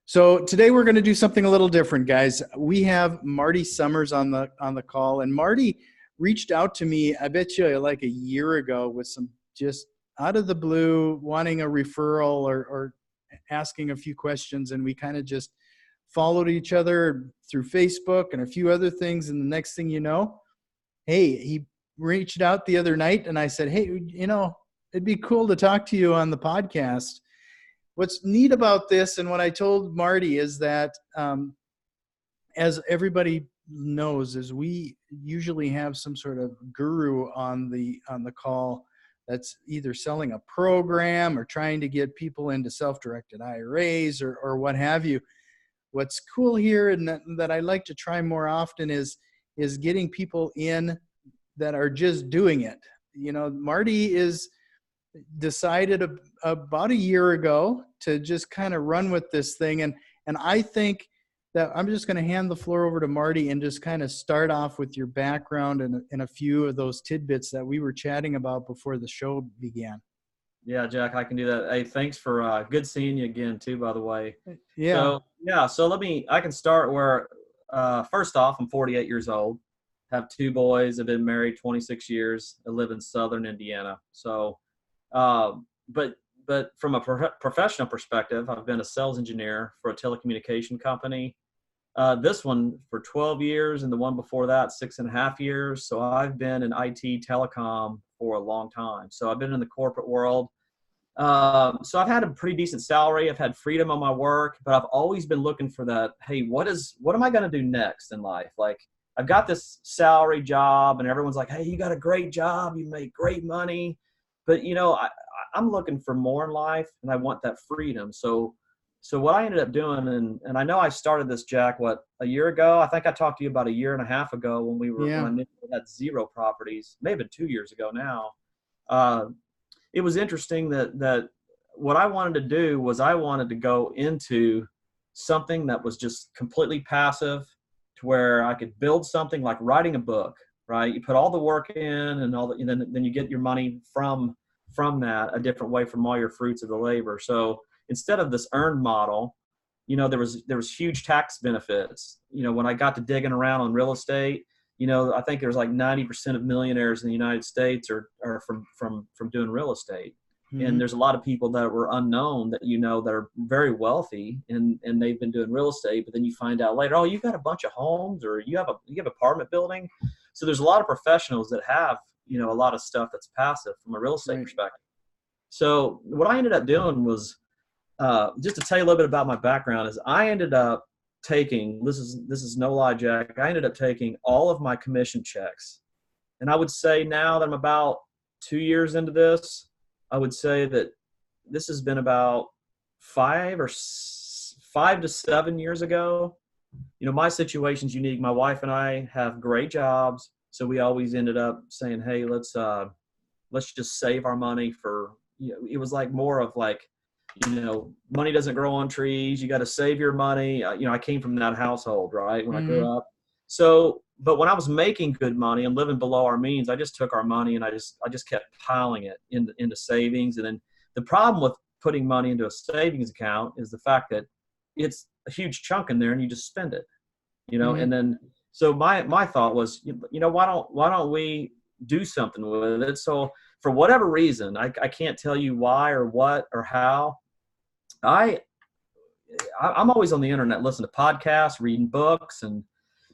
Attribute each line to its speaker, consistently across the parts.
Speaker 1: So today we're going to do something a little different, guys. We have Marty Summers on the call, and Marty reached out to me, I bet you like a year ago, with some just out of the blue wanting a referral or asking a few questions, and we kind of just followed each other through Facebook and a few other things, and the next thing you know, hey, he reached out the other night, and I said, hey, it'd be cool to talk to you on the podcast. What's neat about this, and what I told Marty, is that as everybody knows, is we usually have some sort of guru on the call that's either selling a program or trying to get people into self-directed IRAs or what have you. What's cool here, and that I like to try more often, is getting people in that are just doing it. Marty is decided about a year ago to just kind of run with this thing. And I think that I'm just going to hand the floor over to Marty and just kind of start off with your background and a few of those tidbits that we were chatting about before the show began.
Speaker 2: Yeah, Jack, I can do that. Hey, thanks for good seeing you again too, by the way.
Speaker 1: Yeah.
Speaker 2: So I can start where, first off, I'm 48 years old, have two boys, I've been married 26 years, I live in Southern Indiana. So, but from a professional perspective, I've been a sales engineer for a telecommunication company. This one for 12 years, and the one before that, 6.5 years. So I've been in IT telecom for a long time. So I've been in the corporate world. So I've had a pretty decent salary. I've had freedom on my work, but I've always been looking for that. Hey, what am I going to do next in life? Like, I've got this salary job and everyone's like, hey, you got a great job. You make great money. But, I'm looking for more in life, and I want that freedom. So what I ended up doing, and I know I started this, Jack, a year ago? I think I talked to you about a year and a half ago when when I knew we had 0 properties, maybe 2 years ago now. It was interesting that what I wanted to do was I wanted to go into something that was just completely passive, to where I could build something like writing a book, right? You put all the work in and then you get your money from that a different way, from all your fruits of the labor. So instead of this earned model, there was huge tax benefits. When I got to digging around on real estate, I think there's like 90% of millionaires in the United States are from doing real estate. Mm-hmm. And there's a lot of people that were unknown that that are very wealthy and they've been doing real estate, but then you find out later, oh, you've got a bunch of homes, or you have apartment building. So there's a lot of professionals that have a lot of stuff that's passive from a real estate perspective. So what I ended up doing was, just to tell you a little bit about my background, is I ended up taking, this is no lie, Jack, I ended up taking all of my commission checks. And I would say now that I'm about 2 years into this, I would say that this has been about 5 to 7 years ago. My situation's unique. My wife and I have great jobs. So we always ended up saying, hey, let's just save our money for, it was like more of like, money doesn't grow on trees. You got to save your money. I came from that household, right, when I grew up. So, but when I was making good money and living below our means, I just took our money and I just kept piling it into savings. And then the problem with putting money into a savings account is the fact that it's a huge chunk in there and you just spend it, and then, so my thought was, why don't we do something with it? So for whatever reason, I can't tell you why or what or how, I'm always on the internet, listening to podcasts, reading books. And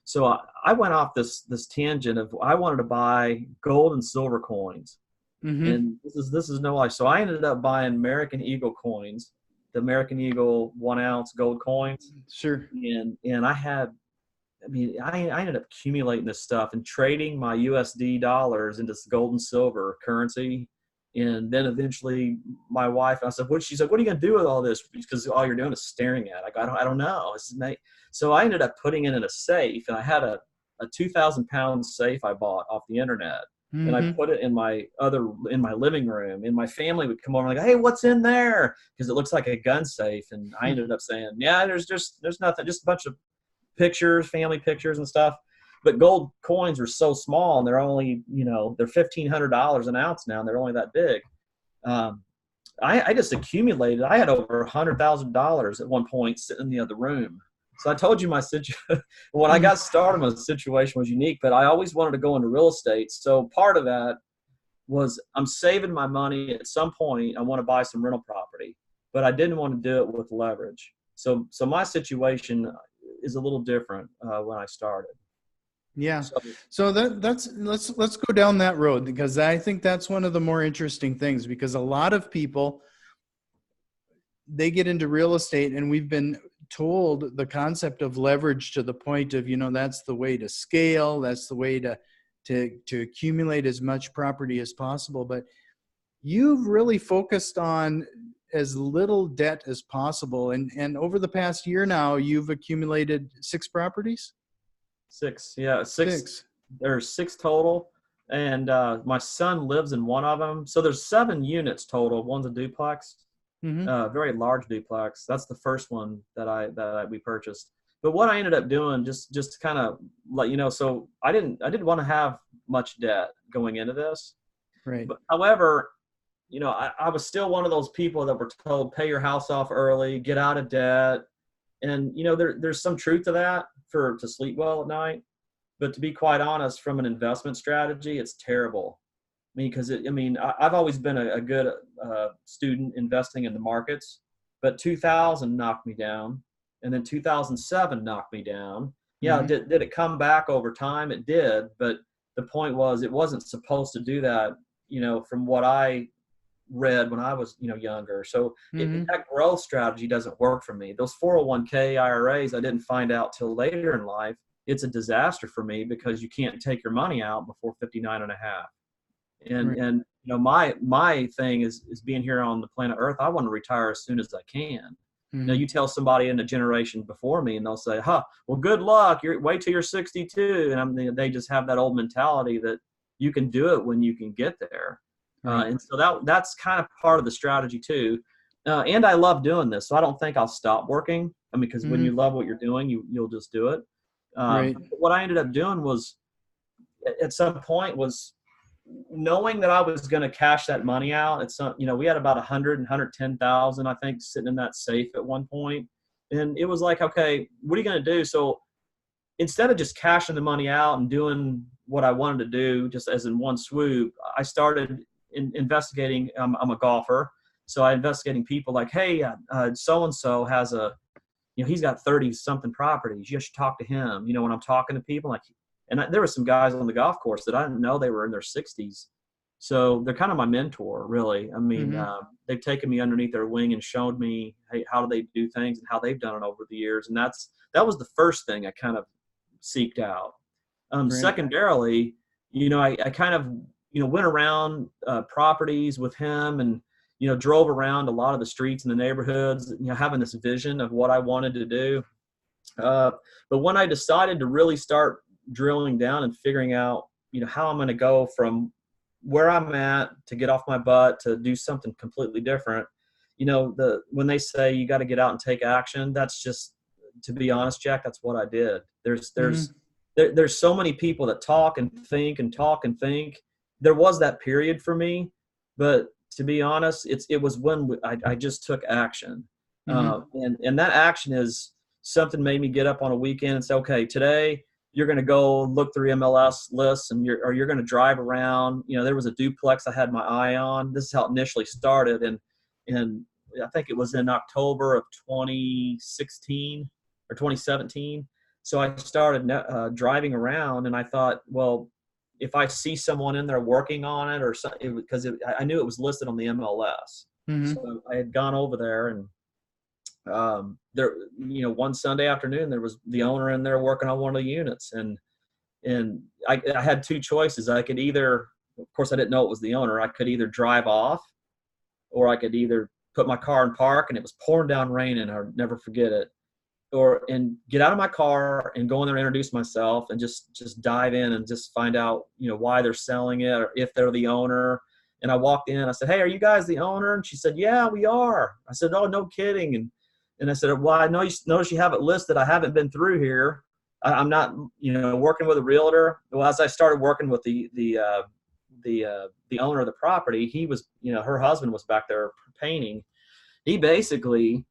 Speaker 2: so I went off this tangent of, I wanted to buy gold and silver coins. Mm-hmm. And this is no lie. So I ended up buying American Eagle coins, the American Eagle 1 ounce gold coins.
Speaker 1: Sure.
Speaker 2: And I ended up accumulating this stuff and trading my USD dollars into gold and silver currency. And then eventually my wife, I said, she's like, what are you going to do with all this? Because all you're doing is staring at it. I don't know. So I ended up putting it in a safe, and I had a 2,000 pound safe I bought off the internet. Mm-hmm. And I put it in my living room, and my family would come over and like, hey, what's in there? Because it looks like a gun safe. And I ended up saying, yeah, there's nothing, just a bunch of pictures, family pictures and stuff. But gold coins were so small, and they're only, they're $1,500 an ounce now, and they're only that big. I just accumulated. I had over $100,000 at one point sitting in the other room. So I told you my situation. When I got started, my situation was unique, but I always wanted to go into real estate. So part of that was I'm saving my money. At some point, I want to buy some rental property, but I didn't want to do it with leverage. So my situation is a little different when I started.
Speaker 1: Yeah. So let's go down that road, because I think that's one of the more interesting things, because a lot of people, they get into real estate and we've been told the concept of leverage to the point of, that's the way to scale. That's the way to accumulate as much property as possible. But you've really focused on as little debt as possible. And over the past year now, you've accumulated 6 properties?
Speaker 2: 6, yeah, 6. There's 6 total, and my son lives in one of them. So there's 7 units total. One's a duplex, very large duplex. That's the first one that we purchased. But what I ended up doing, just to kind of let you know, so I didn't want to have much debt going into this.
Speaker 1: Right.
Speaker 2: But, however, I was still one of those people that were told, pay your house off early, get out of debt. And, there's some truth to that to sleep well at night. But to be quite honest, from an investment strategy, it's terrible. Because I've always been a good student investing in the markets, but 2000 knocked me down, and then 2007 knocked me down. Yeah, did it come back over time? It did, but the point was it wasn't supposed to do that. From what I read when I was younger. So that growth strategy doesn't work for me. Those 401k IRAs, I didn't find out till later in life. It's a disaster for me because you can't take your money out before 59 and a half. And my thing is being here on the planet Earth. I want to retire as soon as I can. You tell somebody in a generation before me and they'll say, well, good luck. Wait till you're 62. And they just have that old mentality that you can do it when you can get there. And so that's kind of part of the strategy too. And I love doing this. So I don't think I'll stop working. Because when you love what you're doing, you'll just do it. What I ended up doing was at some point was knowing that I was going to cash that money out. We had about 110,000, I think, sitting in that safe at one point. And it was like, okay, what are you going to do? So instead of just cashing the money out and doing what I wanted to do just as in one swoop, I started investigating. I'm a golfer. So I investigating people like, hey, so-and-so has he's got 30 something properties. You should talk to him. When I'm talking to people, there were some guys on the golf course that I didn't know they were in their 60s. So they're kind of my mentor, really. They've taken me underneath their wing and showed me, hey, how do they do things and how they've done it over the years. And that was the first thing I kind of seeked out. Secondarily, I kind of, went around properties with him and, drove around a lot of the streets in the neighborhoods, having this vision of what I wanted to do. But when I decided to really start drilling down and figuring out, how I'm going to go from where I'm at to get off my butt to do something completely different, when they say you got to get out and take action, that's just, to be honest, Jack, that's what I did. There's so many people that talk and think and talk and think. There was that period for me, but to be honest, it was when I just took action. And that action is something made me get up on a weekend and say, okay, today you're going to go look through MLS lists and you're going to drive around. There was a duplex I had my eye on. This is how it initially started. And I think it was in October of 2016 or 2017. So I started driving around and I thought, well, if I see someone in there working on it or something, because I knew it was listed on the MLS. So I had gone over there and there, one Sunday afternoon, there was the owner in there working on one of the units. And I had 2 choices. I could either, of course I didn't know it was the owner. I could either drive off or I could either put my car in park, and it was pouring down rain and I'll never forget it. And get out of my car and go in there and introduce myself and just dive in and just find out, why they're selling it or if they're the owner. And I walked in, I said, hey, are you guys the owner? And she said, yeah, we are. I said, oh, no kidding. And I said, well, I notice you have it listed. I haven't been through here. I'm not, working with a realtor. Well, as I started working with the the owner of the property, he was, her husband was back there painting. He basically,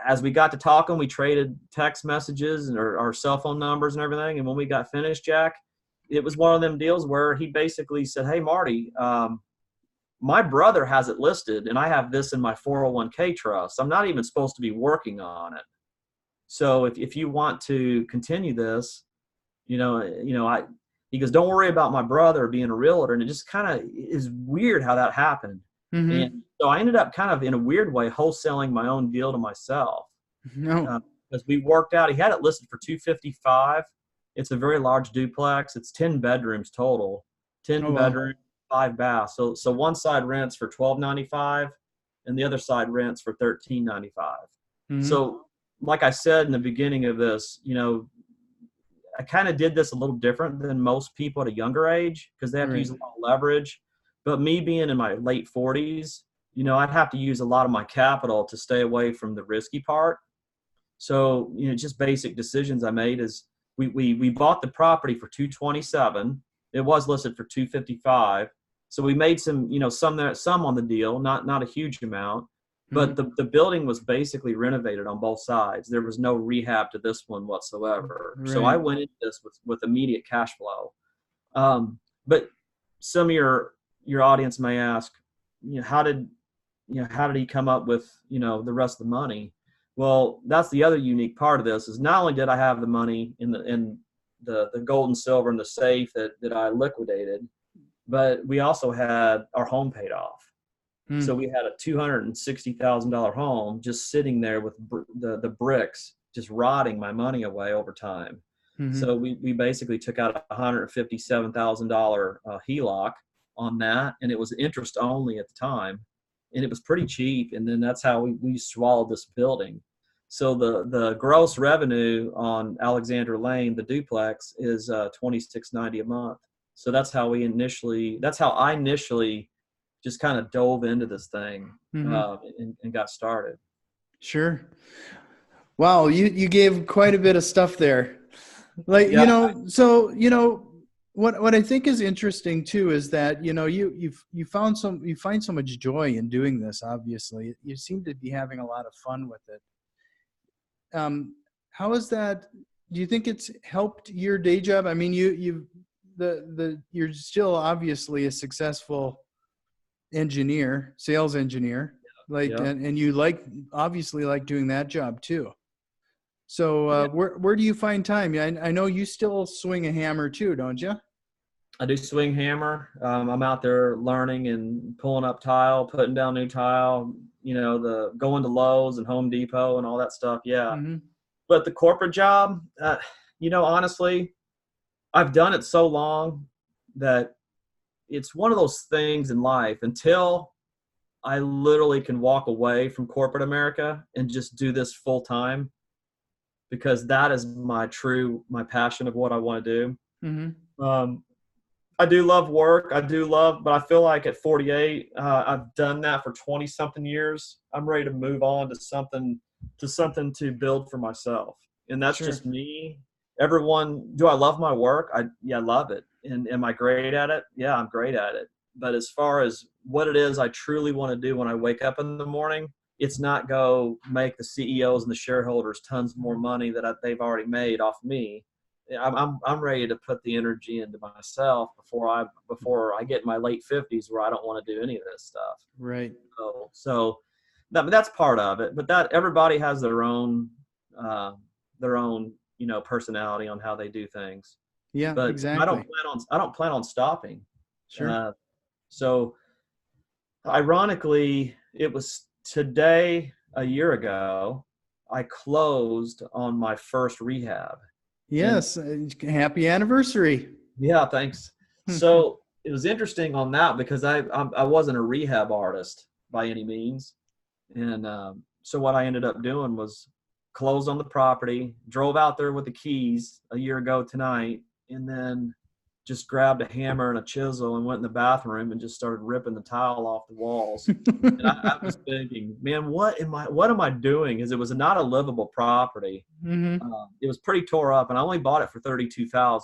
Speaker 2: as we got to talking, we traded text messages and our cell phone numbers and everything. And when we got finished, Jack, it was one of them deals where he basically said, "Hey, Marty, my brother has it listed, and I have this in my 401k trust. I'm not even supposed to be working on it. So if you want to continue this, he goes, don't worry about my brother being a realtor." And it just kind of is weird how that happened.
Speaker 1: Mm-hmm.
Speaker 2: And so I ended up kind of in a weird way wholesaling my own deal to myself.
Speaker 1: No.
Speaker 2: Because we worked out, he had it listed for 255. It's a very large duplex. It's 10 bedrooms total, 10
Speaker 1: Oh, wow.
Speaker 2: bedrooms, 5 baths. So one side rents for $12.95, and the other side rents for $13.95.
Speaker 1: Mm-hmm.
Speaker 2: So, like I said in the beginning of this, I kind of did this a little different than most people at a younger age because they have to use a lot of leverage. But me being in my late 40s, I'd have to use a lot of my capital to stay away from the risky part. So, just basic decisions I made is we bought the property for $227. It was listed for $255. So we made some on the deal, not a huge amount. But the building was basically renovated on both sides. There was no rehab to this one whatsoever.
Speaker 1: Right.
Speaker 2: So I went into this with immediate cash flow. But some of your audience may ask, how did he come up with, the rest of the money? Well, that's the other unique part of this is not only did I have the money in the gold and silver in the safe that I liquidated, but we also had our home paid off. So we had a $260,000 home just sitting there with the bricks just rotting my money away over time. Mm-hmm. So we basically took out a $157,000 HELOC on that, and it was interest only at the time, and it was pretty cheap. And then that's how we swallowed this building. So the gross revenue on Alexander Lane, the duplex, is $26.90 a month. So that's how I initially just kind of dove into this thing and got started.
Speaker 1: Sure. Wow. You gave quite a bit of stuff there. Like,
Speaker 2: yeah.
Speaker 1: What I think is interesting too, is that, you find so much joy in doing this. Obviously you seem to be having a lot of fun with it. How is that? Do you think it's helped your day job? I mean, you're still obviously a successful sales engineer, and you obviously like doing that job too. So where do you find time? I know you still swing a hammer too, don't you?
Speaker 2: I do swing hammer. I'm out there learning and pulling up tile, putting down new tile, going to Lowe's and Home Depot and all that stuff. Yeah. Mm-hmm. But the corporate job, honestly, I've done it so long that it's one of those things in life until I literally can walk away from corporate America and just do this full time, because that is my passion of what I want to do. Mm-hmm. I do love work. But I feel like at 48, I've done that for 20 something years. I'm ready to move on to something to build for myself. And that's just me. Everyone, do I love my work? I love it. And am I great at it? Yeah, I'm great at it. But as far as what it is I truly want to do when I wake up in the morning, it's not go make the CEOs and the shareholders tons more money that they've already made off me. I'm ready to put the energy into myself before I get in my late 50s where I don't want to do any of this stuff.
Speaker 1: Right.
Speaker 2: So that's part of it. But that everybody has their own personality on how they do things.
Speaker 1: Yeah,
Speaker 2: but
Speaker 1: exactly.
Speaker 2: I don't plan on stopping.
Speaker 1: Sure.
Speaker 2: So ironically, it was today a year ago I closed on my first rehab.
Speaker 1: Yes, happy anniversary.
Speaker 2: Yeah, thanks. So it was interesting on that because I wasn't a rehab artist by any means, and so what I ended up doing was closed on the property, drove out there with the keys a year ago tonight, and then just grabbed a hammer and a chisel and went in the bathroom and just started ripping the tile off the walls. And I was thinking, man, what am I doing? Because it was not a livable property. Mm-hmm. It was pretty tore up, and I only bought it for $32,000.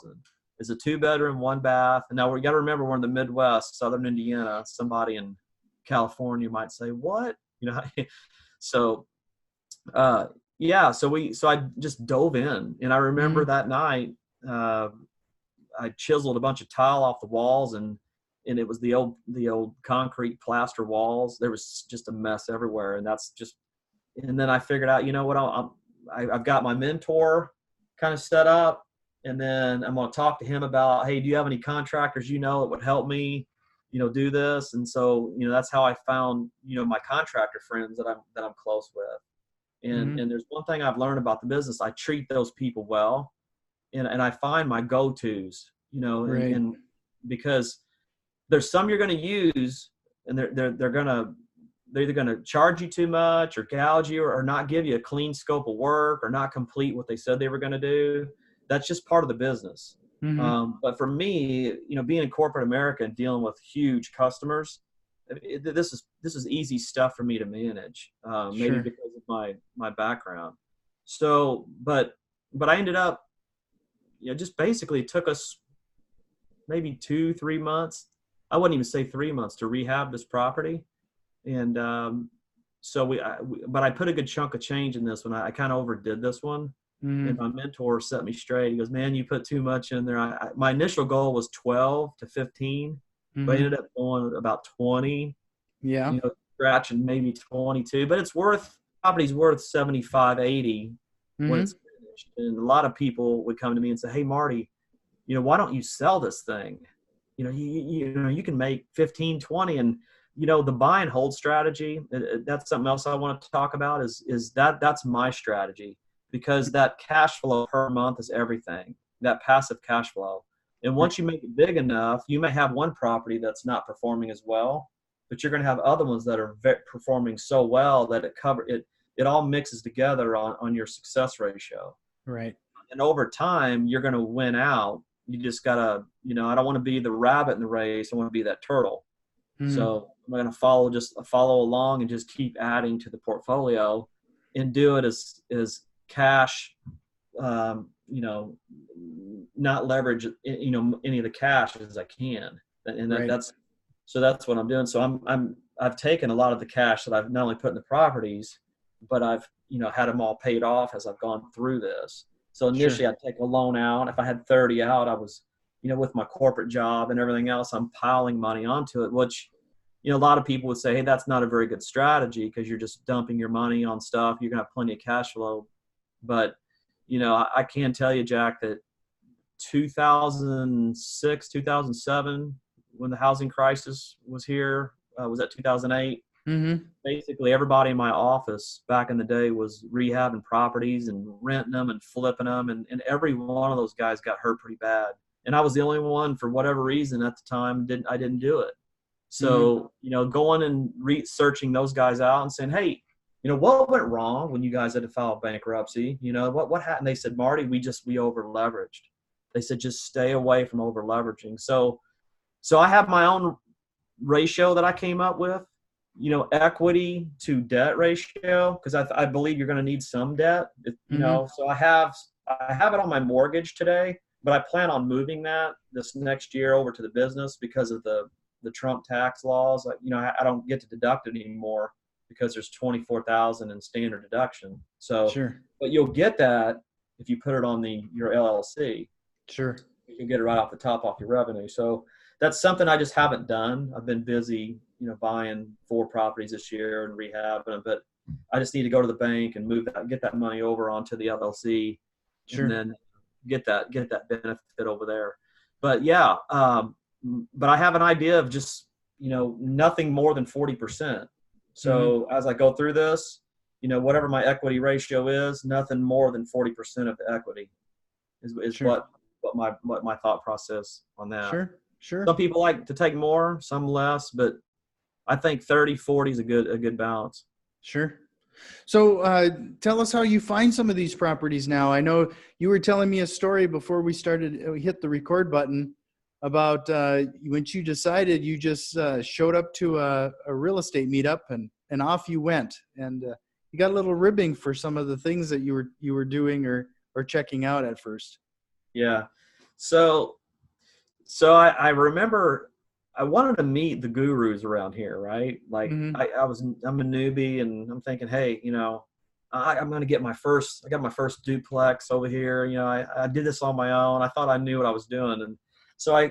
Speaker 2: It's a 2-bedroom, 1-bath. And now we got to remember we're in the Midwest, Southern Indiana. Somebody in California might say, what? So, yeah, so I just dove in, and I remember that night, I chiseled a bunch of tile off the walls, and it was the old concrete plaster walls. There was just a mess everywhere. And then I figured out, you know what, I've got my mentor kind of set up, and then I'm going to talk to him about, hey, do you have any contractors that would help me, do this? And so, that's how I found, my contractor friends that I'm close with. And there's one thing I've learned about the business: I treat those people well, and I find my go-tos,
Speaker 1: Right.
Speaker 2: and because there's some you're going to use, and they're either going to charge you too much or gouge you, or not give you a clean scope of work, or not complete what they said they were going to do. That's just part of the business. But for me, being in corporate America and dealing with huge customers, this is easy stuff for me to manage. Maybe because of my background. So, but I ended up, just basically it took us maybe 2-3 months. I wouldn't even say 3 months to rehab this property. And but I put a good chunk of change in this one. I kind of overdid this one. And my mentor set me straight. He goes, man, you put too much in there. My initial goal was 12 to 15, but I ended up going about 20,
Speaker 1: Yeah.
Speaker 2: scratching maybe 22, but property's worth 75, 80 when it's finished. And a lot of people would come to me and say, hey, Marty, why don't you sell this thing? You can make 15, 20. And, the buy and hold strategy, that's something else I want to talk about is that's my strategy, because that cash flow per month is everything, that passive cash flow. And once you make it big enough, you may have one property that's not performing as well, but you're going to have other ones that are performing so well that it all mixes together on your success ratio.
Speaker 1: Right.
Speaker 2: And over time, you're going to win out. You just got to, I don't want to be the rabbit in the race. I want to be that turtle. So I'm going to follow along and just keep adding to the portfolio and do it as cash, not leverage, any of the cash as I can. And that's what I'm doing. So I've taken a lot of the cash that I've not only put in the properties, but I've, had them all paid off as I've gone through this. So initially I'd take a loan out. If I had 30 out, I was, with my corporate job and everything else, I'm piling money onto it, which, a lot of people would say, hey, that's not a very good strategy, because you're just dumping your money on stuff. You're going to have plenty of cash flow. But, I can tell you, Jack, that 2006, 2007, when the housing crisis was here, was that 2008? Basically, everybody in my office back in the day was rehabbing properties and renting them and flipping them. And every one of those guys got hurt pretty bad. And I was the only one, for whatever reason at the time, I didn't do it. So, going and researching those guys out and saying, hey, what went wrong when you guys had to file bankruptcy? What happened? They said, Marty, we over leveraged. They said, just stay away from over leveraging. So I have my own ratio that I came up with, equity to debt ratio, because I believe you're going to need some debt, so I have it on my mortgage today, but I plan on moving that this next year over to the business because of the Trump tax laws. I don't get to deduct it anymore because there's $24,000 in standard deduction. So, but you'll get that if you put it on your LLC.
Speaker 1: Sure.
Speaker 2: You can get it right off the top off your revenue. So that's something I just haven't done. I've been busy, buying 4 properties this year and rehabbing them, but I just need to go to the bank and get that money over onto the LLC, and then get that benefit over there. But yeah, but I have an idea of just, nothing more than 40%. So as I go through this, whatever my equity ratio is, nothing more than 40% of the equity is what my thought process on that.
Speaker 1: Sure.
Speaker 2: Some people like to take more, some less, but I think 30-40 is a good balance.
Speaker 1: Sure. So tell us how you find some of these properties now. I know you were telling me a story before we hit the record button about when you decided, you just showed up to a real estate meetup and off you went, and you got a little ribbing for some of the things that you were doing or checking out at first.
Speaker 2: Yeah. So So I remember I wanted to meet the gurus around here, right? Like
Speaker 1: Mm-hmm.
Speaker 2: I'm a newbie and I'm thinking, hey, I'm going to get I got my first duplex over here. I did this on my own. I thought I knew what I was doing. And so I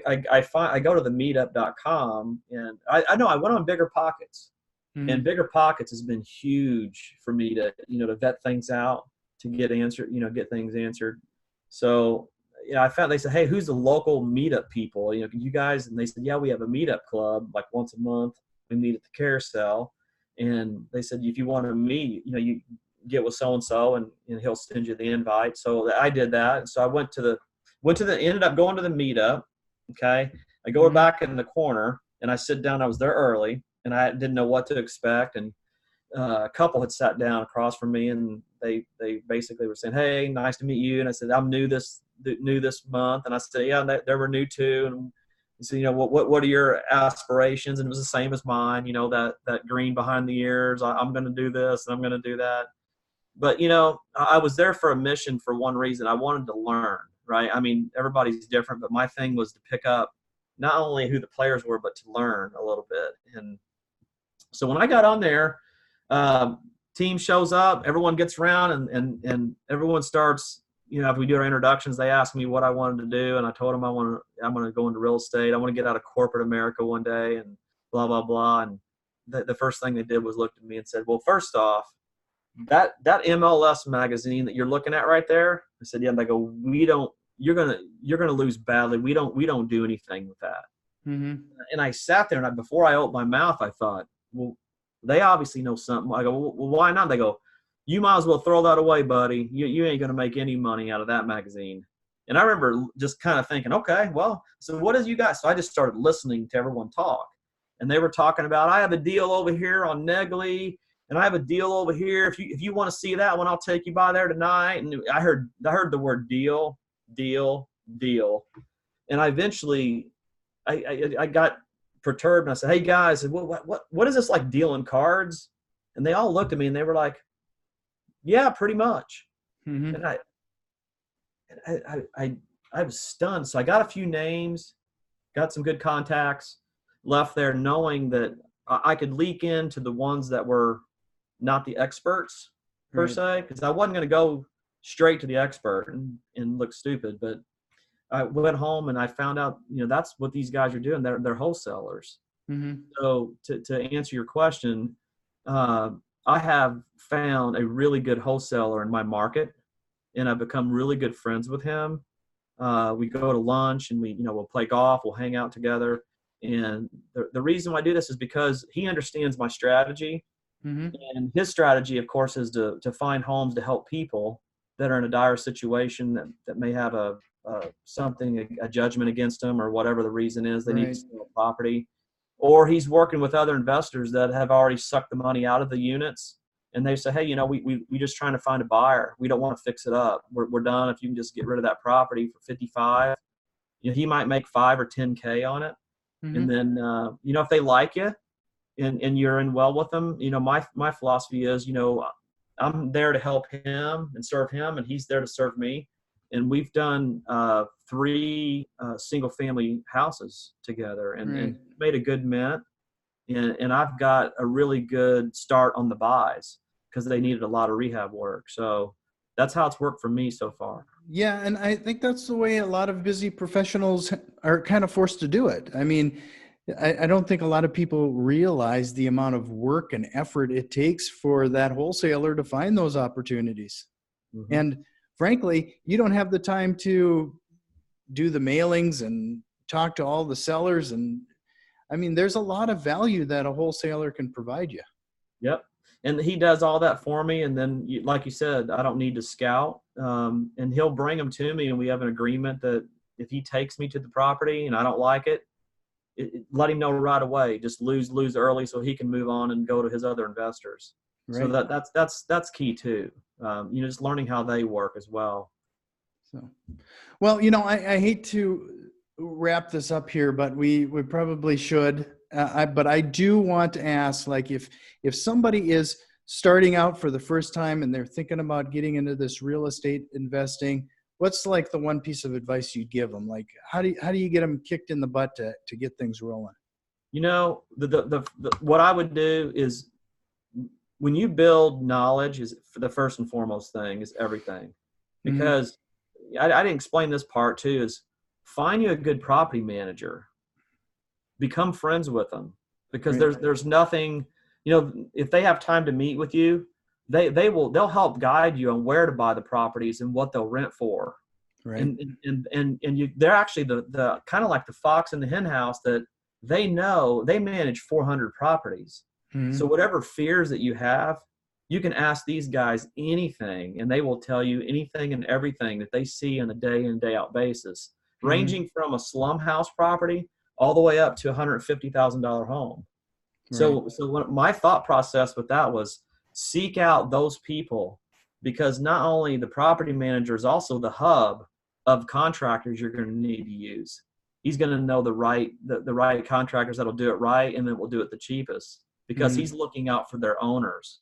Speaker 2: go to the meetup.com and I know I went on Bigger Pockets, and
Speaker 1: Mm-hmm.
Speaker 2: Bigger Pockets has been huge for me to vet things out, to get things answered. So, I found, they said, hey, who's the local meetup people? You guys, and they said, yeah, we have a meetup club like once a month. We meet at the carousel. And they said, if you want to meet, you get with so-and-so and he'll send you the invite. So I did that. And so I ended up going to the meetup. Okay. I go
Speaker 1: Mm-hmm.
Speaker 2: back in the corner and I sit down. I was there early and I didn't know what to expect. And a couple had sat down across from me and they basically were saying, hey, nice to meet you. And I said, I'm new this month. And I said, yeah, they were new too. And he said, what are your aspirations? And it was the same as mine, that green behind the ears. I'm going to do this and I'm going to do that. But, I was there for a mission for one reason. I wanted to learn, right? I mean, everybody's different, but my thing was to pick up not only who the players were, but to learn a little bit. And so when I got on there, team shows up, everyone gets around and everyone starts, if we do our introductions, they ask me what I wanted to do. And I told them I'm going to go into real estate. I want to get out of corporate America one day and blah, blah, blah. And the first thing they did was looked at me and said, well, first off, that MLS magazine that you're looking at right there. I said, yeah. And they go, you're going to lose badly. We don't do anything with that.
Speaker 1: Mm-hmm.
Speaker 2: And I sat there and before I opened my mouth, I thought, well, they obviously know something. I go, well, why not? They go, you might as well throw that away, buddy. You ain't going to make any money out of that magazine. And I remember just kind of thinking, okay, well, so what is you guys? So I just started listening to everyone talk. And they were talking about, I have a deal over here on Negley, and I have a deal over here. If you want to see that one, I'll take you by there tonight. And I heard the word deal. And I eventually, I got perturbed and I said, hey guys, what is this, like dealing cards? And they all looked at me and they were like, yeah, pretty much.
Speaker 1: Mm-hmm.
Speaker 2: And I was stunned. So I got a few names, got some good contacts, left there knowing that I could leak into the ones that were not the experts per se, because I wasn't going to go straight to the expert and look stupid. But I went home and I found out, that's what these guys are doing. They're wholesalers.
Speaker 1: Mm-hmm.
Speaker 2: So to answer your question, I have found a really good wholesaler in my market, and I've become really good friends with him. We go to lunch and we'll play golf, we'll hang out together. And the reason why I do this is because he understands my strategy.
Speaker 1: Mm-hmm.
Speaker 2: And his strategy, of course, is to find homes to help people that are in a dire situation that may have a judgment against them or whatever the reason is. They need to sell a property. Or he's working with other investors that have already sucked the money out of the units. And they say, hey, we just trying to find a buyer. We don't want to fix it up. We're done. If you can just get rid of that property for 55, he might make 5 or 10K on it.
Speaker 1: Mm-hmm.
Speaker 2: And then, if they like you and you're in well with them, my philosophy is, I'm there to help him and serve him, and he's there to serve me. And we've done 3 single family houses together and made a good mint. And I've got a really good start on the buys because they needed a lot of rehab work. So that's how it's worked for me so far.
Speaker 1: Yeah. And I think that's the way a lot of busy professionals are kind of forced to do it. I mean, I don't think a lot of people realize the amount of work and effort it takes for that wholesaler to find those opportunities. Mm-hmm. And frankly, you don't have the time to do the mailings and talk to all the sellers. And I mean, there's a lot of value that a wholesaler can provide you.
Speaker 2: Yep. And he does all that for me. And then, like you said, I don't need to scout. And he'll bring them to me. And we have an agreement that if he takes me to the property and I don't like it, let him know right away. Just lose early so he can move on and go to his other investors. Right. So that's key too. Just learning how they work as well.
Speaker 1: So, well, I hate to wrap this up here, but we probably should. But I do want to ask, like, if somebody is starting out for the first time and they're thinking about getting into this real estate investing, what's like the one piece of advice you'd give them? Like, how do you get them kicked in the butt to get things rolling?
Speaker 2: You know, what I would do is, when you build knowledge, is for the first and foremost thing is everything.
Speaker 1: Mm-hmm.
Speaker 2: Because I didn't explain this part too, is find you a good property manager, become friends with them, because
Speaker 1: Right.
Speaker 2: there's nothing, you know, if they have time to meet with you, they'll help guide you on where to buy the properties and what they'll rent for.
Speaker 1: Right.
Speaker 2: And you, they're actually the kind of like the fox in the hen house, that they know they manage 400 properties.
Speaker 1: Mm-hmm.
Speaker 2: So whatever fears that you have, you can ask these guys anything, and they will tell you anything and everything that they see on a day in, day out basis,
Speaker 1: Mm-hmm.
Speaker 2: ranging from a slum house property all the way up to a $150,000 home.
Speaker 1: Right.
Speaker 2: So what my thought process with that was, seek out those people, because not only the property manager is also the hub of contractors you're going to need to use. He's going to know the right contractors that'll do it right, and then will do it the cheapest, because
Speaker 1: Mm-hmm.
Speaker 2: he's looking out for their owners.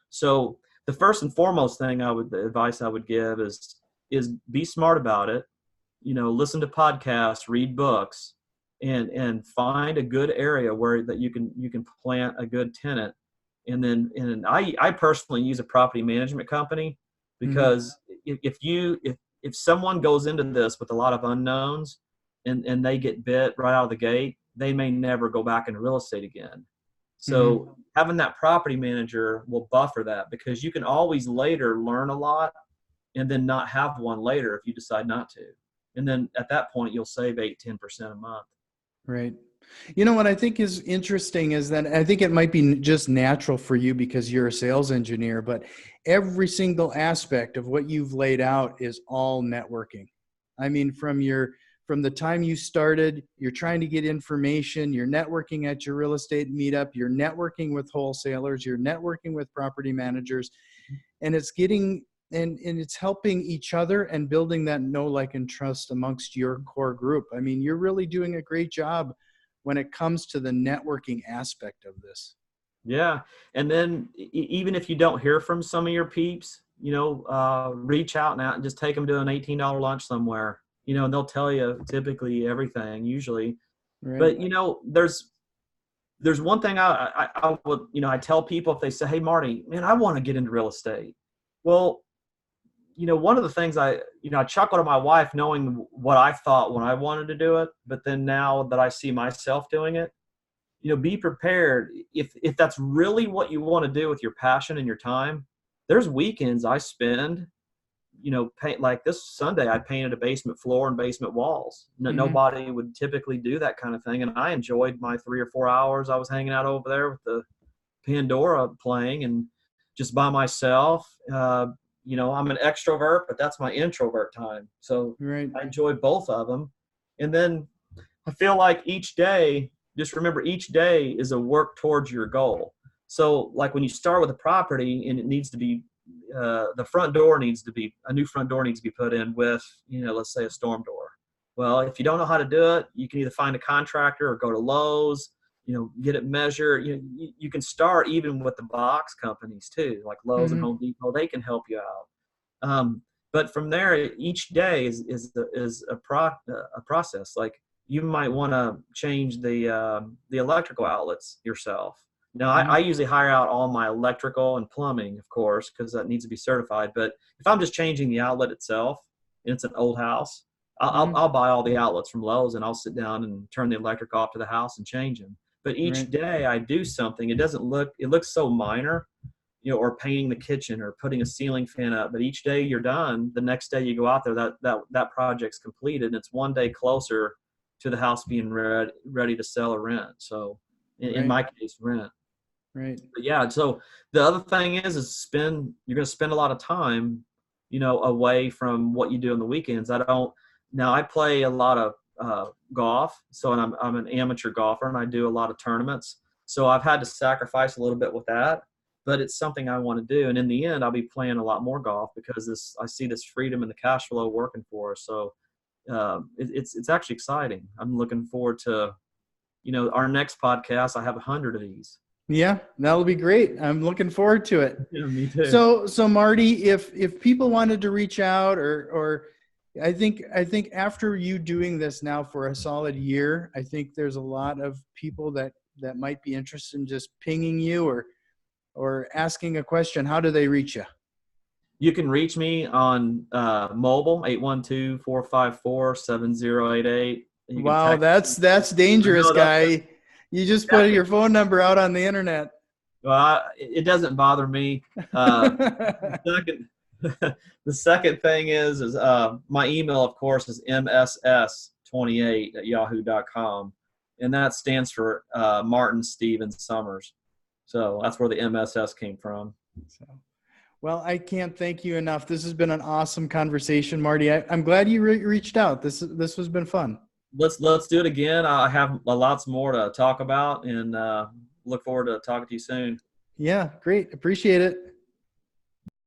Speaker 2: So the first and foremost thing the advice I would give is be smart about it. You know, listen to podcasts, read books, and find a good area where that you can plant a good tenant. And I personally use a property management company,
Speaker 1: Mm-hmm.
Speaker 2: because if someone goes into this with a lot of unknowns, and they get bit right out of the gate, they may never go back into real estate again.
Speaker 1: Mm-hmm.
Speaker 2: So having that property manager will buffer that, because you can always later learn a lot and then not have one later if you decide not to. And then at that point, you'll save 8-10% a month.
Speaker 1: Right. You know what I think is interesting is that I think it might be just natural for you because you're a sales engineer, but every single aspect of what you've laid out is all networking. I mean, from the time you started, you're trying to get information, you're networking at your real estate meetup, you're networking with wholesalers, you're networking with property managers, and it's getting and it's helping each other and building that know, like, and trust amongst your core group. I mean, you're really doing a great job when it comes to the networking aspect of this.
Speaker 2: Yeah. And then even if you don't hear from some of your peeps, reach out now and just take them to an $18 lunch somewhere, and they'll tell you typically everything usually.
Speaker 1: Right.
Speaker 2: But, there's one thing I would, I tell people if they say, "Hey, Marty, man, I want to get into real estate." Well, one of the things I chuckle to my wife knowing what I thought when I wanted to do it, but then now that I see myself doing it, be prepared. If that's really what you want to do with your passion and your time, there's weekends I spend, paint, like this Sunday, I painted a basement floor and basement walls.
Speaker 1: Mm-hmm.
Speaker 2: Nobody would typically do that kind of thing. And I enjoyed my 3 or 4 hours I was hanging out over there with the Pandora playing and just by myself. I'm an extrovert, but that's my introvert time. So
Speaker 1: Right.
Speaker 2: I enjoy both of them. And then I feel like each day, just remember each day is a work towards your goal. So like when you start with a property and it needs to be, the front door needs to be, a new front door needs to be put in with, let's say a storm door. Well, if you don't know how to do it, you can either find a contractor or go to Lowe's, get it measured. You can start even with the box companies too, like Lowe's and
Speaker 1: Mm-hmm.
Speaker 2: Home Depot. They can help you out. But from there, each day is a process. Like you might want to change the electrical outlets yourself. Now, I
Speaker 1: Mm-hmm.
Speaker 2: usually hire out all my electrical and plumbing, of course, because that needs to be certified. But if I'm just changing the outlet itself, and it's an old house,
Speaker 1: Mm-hmm.
Speaker 2: I'll buy all the outlets from Lowe's, and I'll sit down and turn the electric off to the house and change them. But each
Speaker 1: Right.
Speaker 2: day I do something. It looks so minor, or painting the kitchen or putting a ceiling fan up. But each day you're done, the next day you go out there, that project's completed, and it's one day closer to the house being ready to sell or rent. So in
Speaker 1: Right.
Speaker 2: my case, rent.
Speaker 1: Right.
Speaker 2: But yeah, so the other thing is you're going to spend a lot of time, away from what you do on the weekends. I play a lot of golf. So, and I'm an amateur golfer and I do a lot of tournaments. So I've had to sacrifice a little bit with that, but it's something I want to do. And in the end, I'll be playing a lot more golf because I see this freedom and the cash flow working for us. So it's actually exciting. I'm looking forward to, our next podcast. I have 100 of these.
Speaker 1: Yeah, that'll be great. I'm looking forward to it.
Speaker 2: Yeah, me too.
Speaker 1: So Marty, if people wanted to reach out or I think after you doing this now for a solid year, I think there's a lot of people that might be interested in just pinging you or asking a question. How do they reach you?
Speaker 2: You can reach me on mobile, 812-454-7088. You can
Speaker 1: Wow,
Speaker 2: text.
Speaker 1: that's dangerous,
Speaker 2: No,
Speaker 1: guy. You just put your phone number out on the internet.
Speaker 2: it doesn't bother me. The second, the second thing is my email, of course, is mss28@yahoo.com, and that stands for Martin Steven Summers. So that's where the MSS came from.
Speaker 1: So, well, I can't thank you enough. This has been an awesome conversation, Marty. I'm glad you reached out. This has been fun.
Speaker 2: Let's do it again. I have lots more to talk about, and look forward to talking to you soon.
Speaker 1: Yeah, great. Appreciate it.